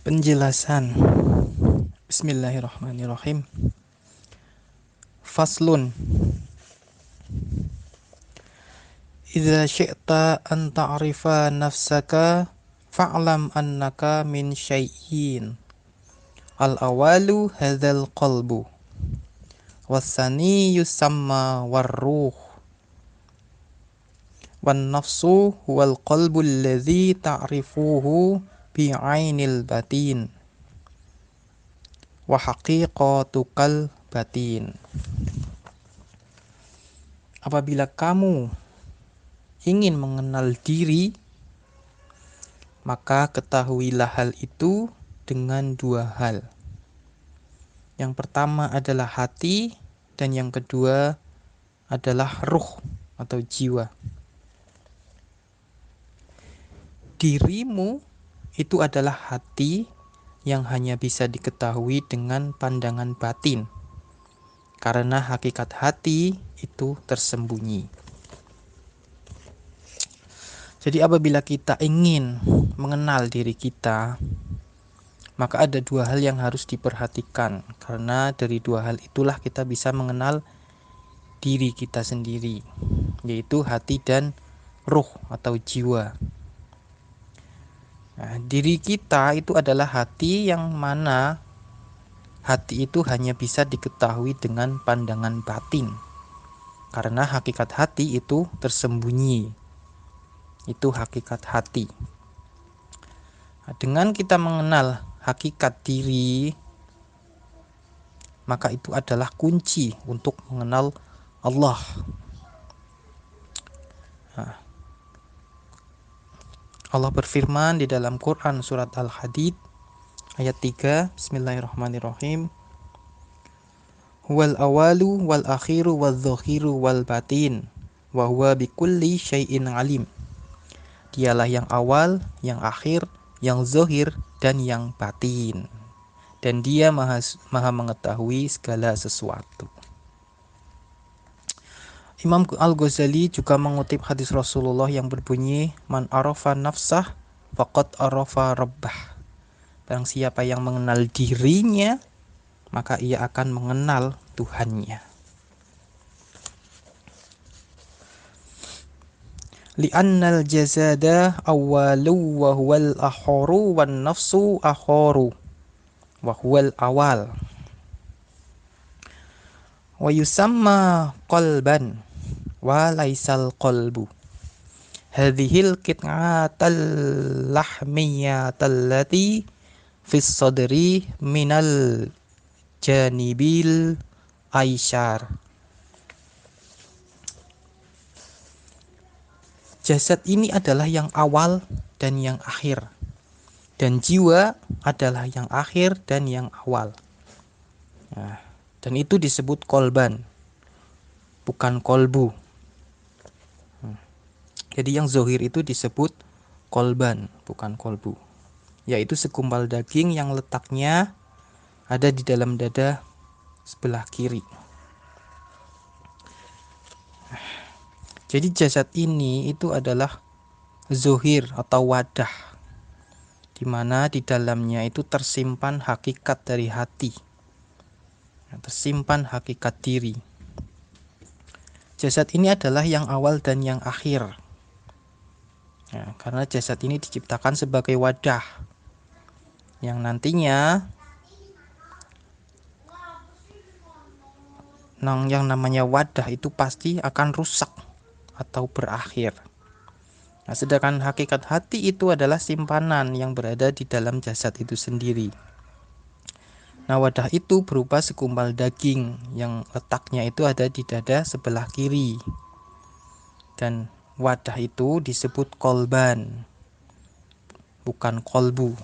Penjelasan. Bismillahirrahmanirrahim. Faslun. Idza syi'ta an ta'rifa nafsaka fa'lam annaka min syai'in. Al-awalu hadzal qalbu. Wasani yusamma warruh. Wan nafsu huwal qalbu alladhi ta'rifuhu bi'ainil batin. Wa haqiqatukal batin. Apabila kamu ingin mengenal diri, maka ketahuilah hal itu dengan dua hal. Yang pertama adalah hati, dan yang kedua adalah ruh atau jiwa. Dirimu itu adalah hati yang hanya bisa diketahui dengan pandangan batin, karena hakikat hati itu tersembunyi. Jadi apabila kita ingin mengenal diri kita, maka ada dua hal yang harus diperhatikan, karena dari dua hal itulah kita bisa mengenal diri kita sendiri, yaitu hati dan ruh atau jiwa. Nah, diri kita itu adalah hati yang mana hati itu hanya bisa diketahui dengan pandangan batin, karena hakikat hati itu tersembunyi. Itu hakikat hati. Nah, dengan kita mengenal hakikat diri, maka itu adalah kunci untuk mengenal Allah. Nah, Allah berfirman di dalam Quran surat Al-Hadid ayat 3, Bismillahirrahmanirrahim. Huwal awalu wal akhiru wal zahiru wal batin wa huwa bikulli syai'in alim. Dialah yang awal, yang akhir, yang zahir, dan yang batin. Dan dia maha mengetahui segala sesuatu. Imam Al-Ghazali juga mengutip hadis Rasulullah yang berbunyi, Man arafa nafsah faqad arafa rabbah. Barang siapa yang mengenal dirinya, maka ia akan mengenal Tuhannya. Li'annal jazada awwalu wa huwal akharu wan nafsu akharu wa huwal awal. Wa yusamma qalban wa laisal qalbu. Hadhil qit'atal lahmiyatal lati fis sadri minal janibil aisyar. Jasad ini adalah yang awal dan yang akhir, dan jiwa adalah yang akhir dan yang awal. Nah, dan itu disebut kolban, bukan kolbu. Jadi yang zohir itu disebut kolban, bukan kolbu, yaitu segumpal daging yang letaknya ada di dalam dada sebelah kiri. Jadi jasad ini itu adalah zohir atau wadah, di mana di dalamnya itu tersimpan hakikat dari hati, tersimpan hakikat diri. Jasad ini adalah yang awal dan yang akhir. Ya, karena jasad ini diciptakan sebagai wadah yang nantinya yang namanya wadah itu pasti akan rusak atau berakhir. Nah, sedangkan hakikat hati itu adalah simpanan yang berada di dalam jasad itu sendiri. Nah, wadah itu berupa segumpal daging yang letaknya itu ada di dada sebelah kiri. Dan wadah itu disebut kolban, bukan kolbu.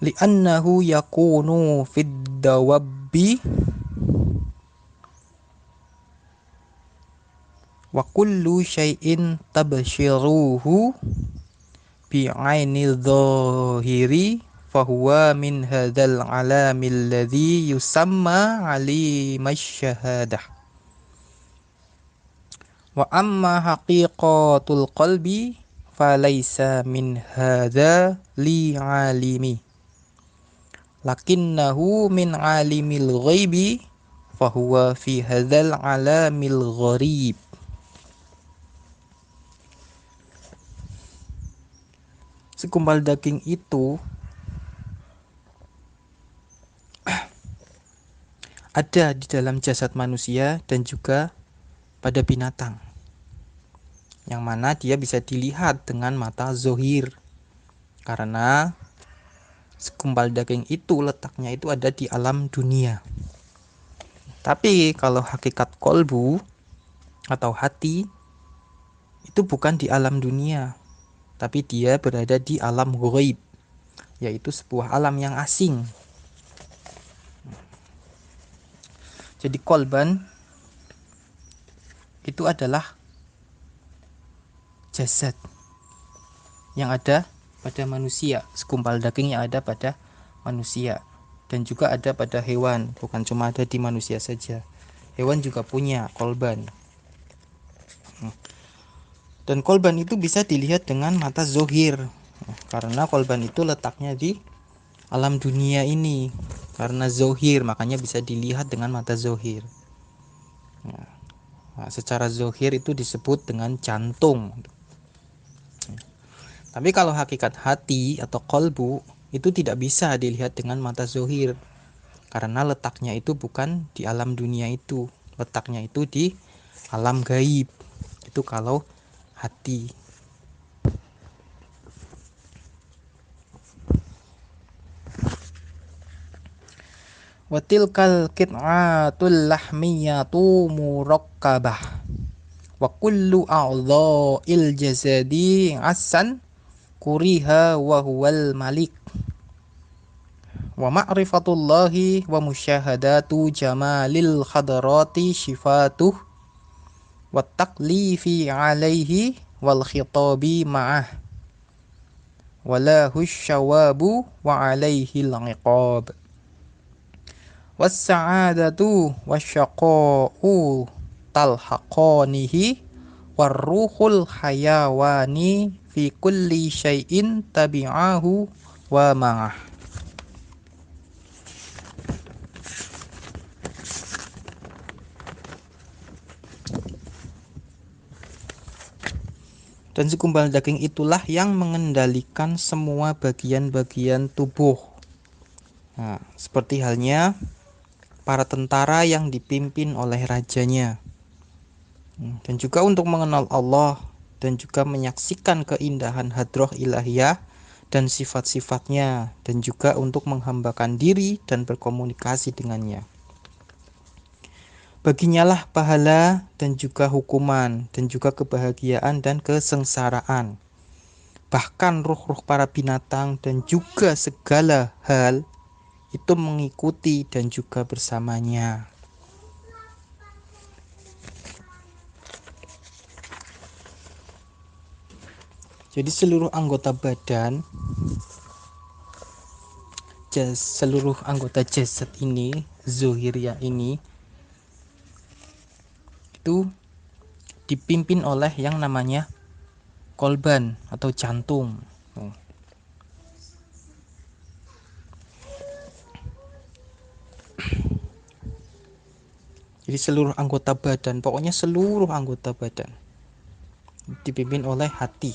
Li'annahu yakunu fid dawabbi wa kullu syai'in tabshiruhu bi'ainil dhahiri fahuwa min hadzal alamil ladzi yusamma alimash syahadah. Wa amma haqiqatul qalbi falaysa min hadza li alimi. Lakinnahu min alimil ghaibi fahuwa fi hadzal alamil gharib. Segumpal daging itu ada di dalam jasad manusia dan juga pada binatang, yang mana dia bisa dilihat dengan mata zohir, karena segumpal daging itu letaknya itu ada di alam dunia. Tapi kalau hakikat kolbu atau hati itu bukan di alam dunia, tapi dia berada di alam ghaib, yaitu sebuah alam yang asing. Jadi kolban itu adalah jasad yang ada pada manusia, segumpal daging yang ada pada manusia, dan juga ada pada hewan, bukan cuma ada di manusia saja. Hewan juga punya kolban. Dan kolban itu bisa dilihat dengan mata zohir, karena kolban itu letaknya di alam dunia ini. Karena zohir, makanya bisa dilihat dengan mata zohir. Nah, secara zohir itu disebut dengan jantung. Tapi kalau hakikat hati atau kolbu itu tidak bisa dilihat dengan mata zohir, karena letaknya itu bukan di alam dunia itu, letaknya itu di alam gaib. Itu kalau hati. Wa tilkal qit'atul lahmiyatu murakkabah wa kullu a'dha'il jasadi asan kuriha wa huwal malik wa ma'rifatullahi wa musyahadatu jamalil khadarati shifatuh wa taklifi alaihi wal khitabi ma'ah walahu syawabu wa alaihi al-iqab was sa'adatu wasyaqa'u talhaqanihi warruhul hayawani fi kulli syai'in tabi'ahu wa ma'ah. Dan segumpal daging itulah yang mengendalikan semua bagian-bagian tubuh. Nah, seperti halnya para tentara yang dipimpin oleh rajanya. Dan juga untuk mengenal Allah dan juga menyaksikan keindahan hadroh ilahiyah dan sifat-sifatnya, dan juga untuk menghambakan diri dan berkomunikasi dengannya. Baginya lah pahala dan juga hukuman, dan juga kebahagiaan dan kesengsaraan. Bahkan ruh-ruh para binatang dan juga segala hal itu mengikuti dan juga bersamanya. Jadi seluruh anggota badan, seluruh anggota jasad ini, zohiriyah ini, itu dipimpin oleh yang namanya kolban atau jantung. Jadi seluruh anggota badan, pokoknya seluruh anggota badan dipimpin oleh hati.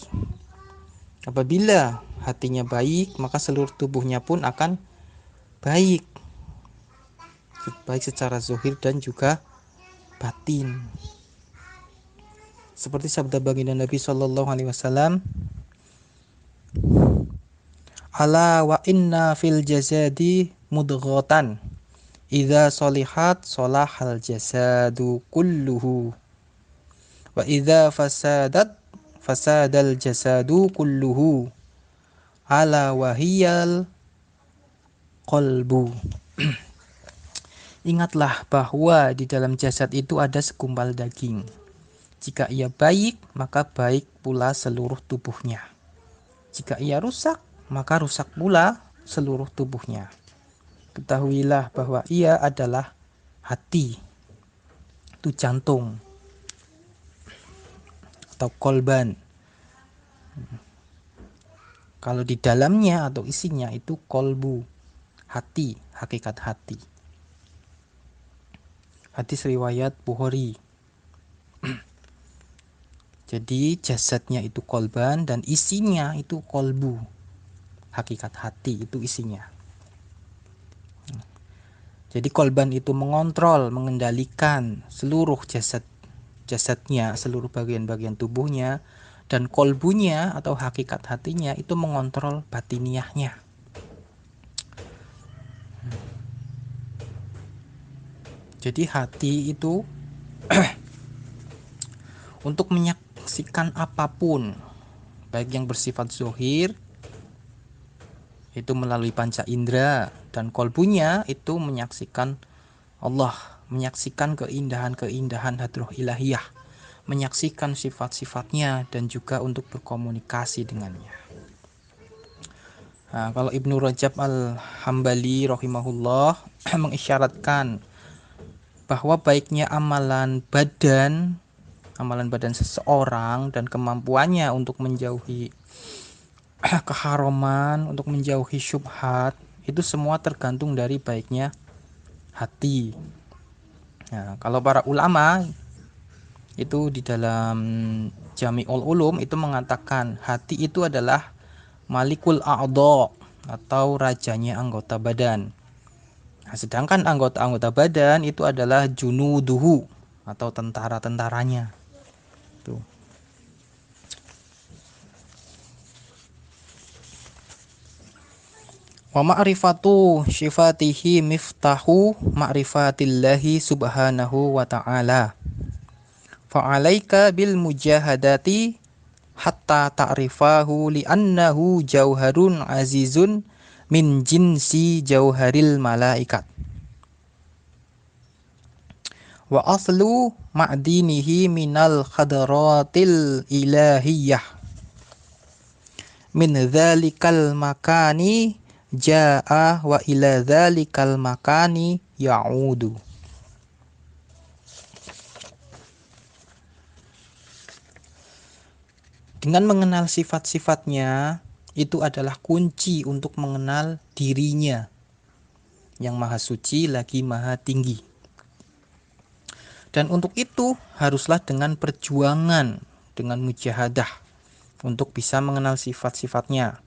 Apabila hatinya baik, maka seluruh tubuhnya pun akan baik, baik secara zahir dan juga batin. Seperti sabda baginda Nabi Shallallahu Alaihi Wasallam, ala wa inna fil jasadi mudghatan idza solihat solahal jasadu kulluhu wa idza fasadat fasadal jasadu kulluhu ala wahiyal qalbu. Ingatlah bahwa di dalam jasad itu ada segumpal daging. Jika ia baik, maka baik pula seluruh tubuhnya. Jika ia rusak, maka rusak pula seluruh tubuhnya. Ketahuilah bahwa ia adalah hati, itu jantung atau kolban. Kalau di dalamnya atau isinya itu kolbu, hati, hakikat hati. Hadis riwayat Bukhari. Jadi jasadnya itu kolban dan isinya itu kolbu, hakikat hati itu isinya. Jadi kolban itu mengontrol, mengendalikan seluruh jasadnya, seluruh bagian-bagian tubuhnya, dan kolbunya atau hakikat hatinya itu mengontrol batiniahnya. Jadi hati itu untuk menyaksikan apapun, baik yang bersifat zohir itu melalui panca indera, dan kolbunya itu menyaksikan Allah, menyaksikan keindahan-keindahan hadrah ilahiyah, menyaksikan sifat-sifatnya dan juga untuk berkomunikasi dengannya. Nah, kalau Ibnu Rajab Al-Hambali rahimahullah mengisyaratkan bahwa baiknya amalan badan seseorang dan kemampuannya untuk menjauhi keharaman, untuk menjauhi syubhat, itu semua tergantung dari baiknya hati. Nah, kalau para ulama itu di dalam Jami'ul Ulum itu mengatakan hati itu adalah malikul a'dha atau rajanya anggota badan. Nah, sedangkan anggota-anggota badan itu adalah junuduhu atau tentara-tentaranya. Tuh. Wa ma'rifatu syifatihi miftahu ma'rifatillahi subhanahu wa ta'ala. Fa'alaika bil mujahadati hatta ta'rifahu li'annahu jauharun azizun min jinsi jauharil malaikat. Wa aslu ma'dinihi minal khadratil ilahiyah. Min dhalikal makani ja'a wa ila dhalikal makani ya'udu. Dengan mengenal sifat-sifatnya, itu adalah kunci untuk mengenal dirinya yang maha suci lagi maha tinggi. Dan untuk itu haruslah dengan perjuangan, dengan mujahadah untuk bisa mengenal sifat-sifatnya.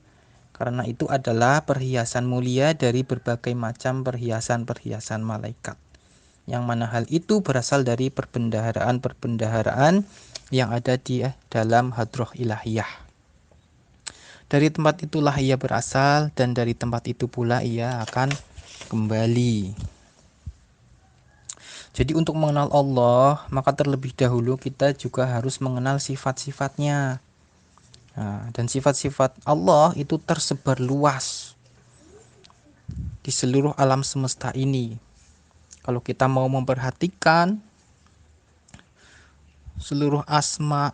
Karena itu adalah perhiasan mulia dari berbagai macam perhiasan-perhiasan malaikat. Yang mana hal itu berasal dari perbendaharaan-perbendaharaan yang ada di dalam hadrah ilahiyah. Dari tempat itulah ia berasal dan dari tempat itu pula ia akan kembali. Jadi untuk mengenal Allah, maka terlebih dahulu kita juga harus mengenal sifat-sifatnya. Nah, dan sifat-sifat Allah itu tersebar luas di seluruh alam semesta ini. Kalau kita mau memperhatikan seluruh asma,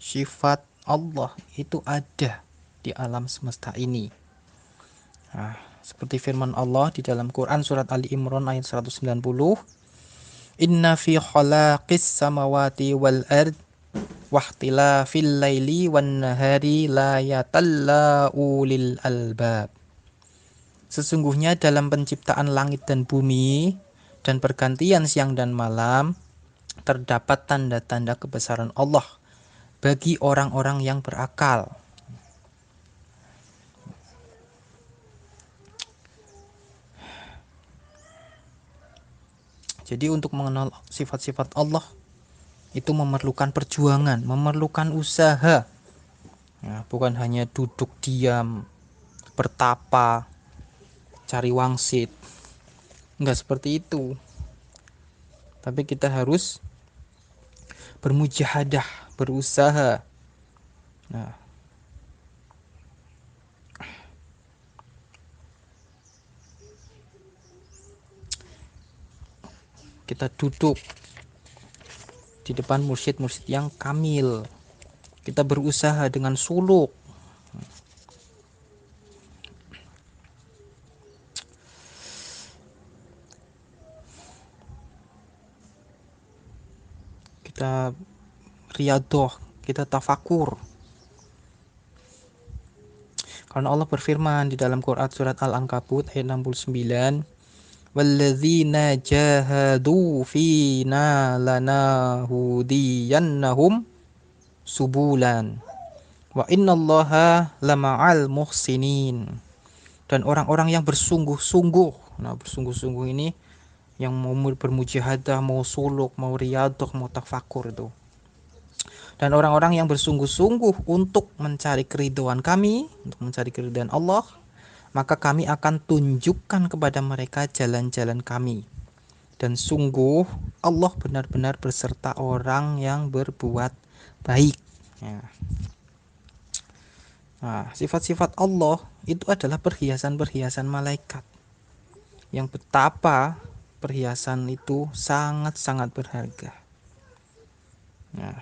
sifat Allah itu ada di alam semesta ini. Nah, seperti firman Allah di dalam Quran surat Ali Imran ayat 190, Inna fi khalaqis samawati wal ard wahtilafil laili wan nahari la yatalla'u lil albab. Sesungguhnya dalam penciptaan langit dan bumi dan pergantian siang dan malam terdapat tanda-tanda kebesaran Allah bagi orang-orang yang berakal. Jadi untuk mengenal sifat-sifat Allah itu memerlukan perjuangan, memerlukan usaha. Nah, bukan hanya duduk diam, bertapa, cari wangsit. Enggak seperti itu. Tapi kita harus bermujahadah, berusaha. Nah, kita duduk di depan mursyid-mursyid yang kamil. Kita berusaha dengan suluk. kita riyadhah, kita tafakur. Karena Allah berfirman di dalam Quran surat Al-Ankabut ayat 69, "Walladzina jahadu fina lanahdiyannahum subulan wa innallaha lama'al muhsinin." Dan orang-orang yang bersungguh-sungguh. Nah, bersungguh-sungguh ini yang mau bermujahadah, mau suluk, mau riyadhah, mau tafakur itu. Dan orang-orang yang bersungguh-sungguh untuk mencari keridhaan kami, untuk mencari keridhaan Allah, maka kami akan tunjukkan kepada mereka jalan-jalan kami. Dan sungguh Allah benar-benar beserta orang yang berbuat baik. Ya. Nah, sifat-sifat Allah itu adalah perhiasan-perhiasan malaikat. Yang betapa perhiasan itu sangat-sangat berharga. Nah,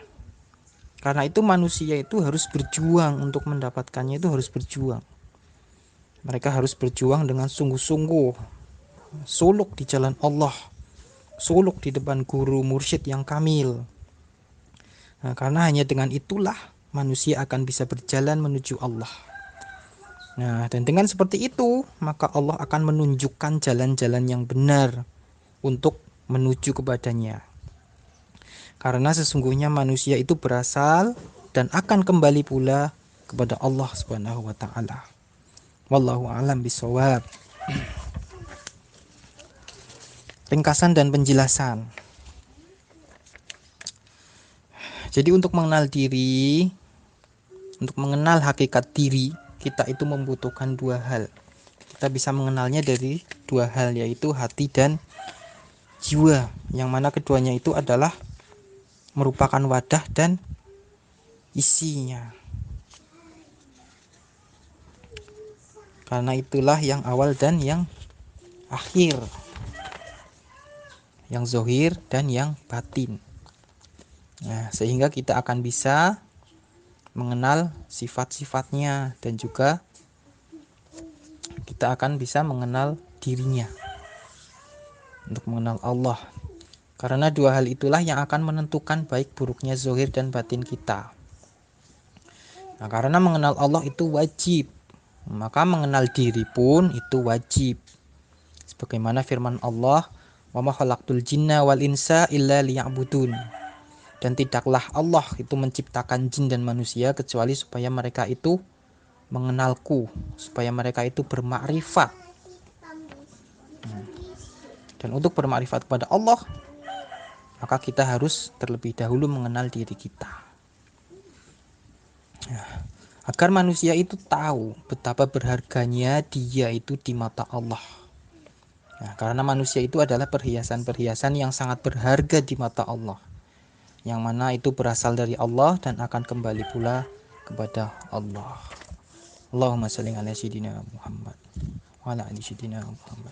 karena itu manusia itu harus berjuang untuk mendapatkannya, itu harus berjuang. Mereka harus berjuang dengan sungguh-sungguh, suluk di jalan Allah, suluk di depan guru mursyid yang kamil. Nah, karena hanya dengan itulah manusia akan bisa berjalan menuju Allah. Nah, dan dengan seperti itu, maka Allah akan menunjukkan jalan-jalan yang benar untuk menuju kepadanya. Karena sesungguhnya manusia itu berasal dan akan kembali pula kepada Allah Subhanahu wa taala. Wallahu a'lam bishawab. Ringkasan dan penjelasan. Jadi untuk mengenal diri, untuk mengenal hakikat diri, kita itu membutuhkan dua hal. Kita bisa mengenalnya dari dua hal, yaitu hati dan jiwa, yang mana keduanya itu adalah merupakan wadah dan isinya. Karena itulah yang awal dan yang akhir, yang zahir dan yang batin. Nah, sehingga kita akan bisa mengenal sifat-sifatnya dan juga kita akan bisa mengenal dirinya, untuk mengenal Allah. Karena dua hal itulah yang akan menentukan baik buruknya zahir dan batin kita. Nah, karena mengenal Allah itu wajib, maka mengenal diri pun itu wajib. Sebagaimana firman Allah, "Wa ma khalaqtul jinna wal insa illa liya'budun." Dan tidaklah Allah itu menciptakan jin dan manusia kecuali supaya mereka itu mengenalku, supaya mereka itu bermakrifat. Dan untuk bermakrifat kepada Allah, maka kita harus terlebih dahulu mengenal diri kita. Agar manusia itu tahu betapa berharganya dia itu di mata Allah. Nah, karena manusia itu adalah perhiasan-perhiasan yang sangat berharga di mata Allah, yang mana itu berasal dari Allah dan akan kembali pula kepada Allah. Allahumma shalli ala sayyidina Muhammad wa ala ali sayyidina Muhammad.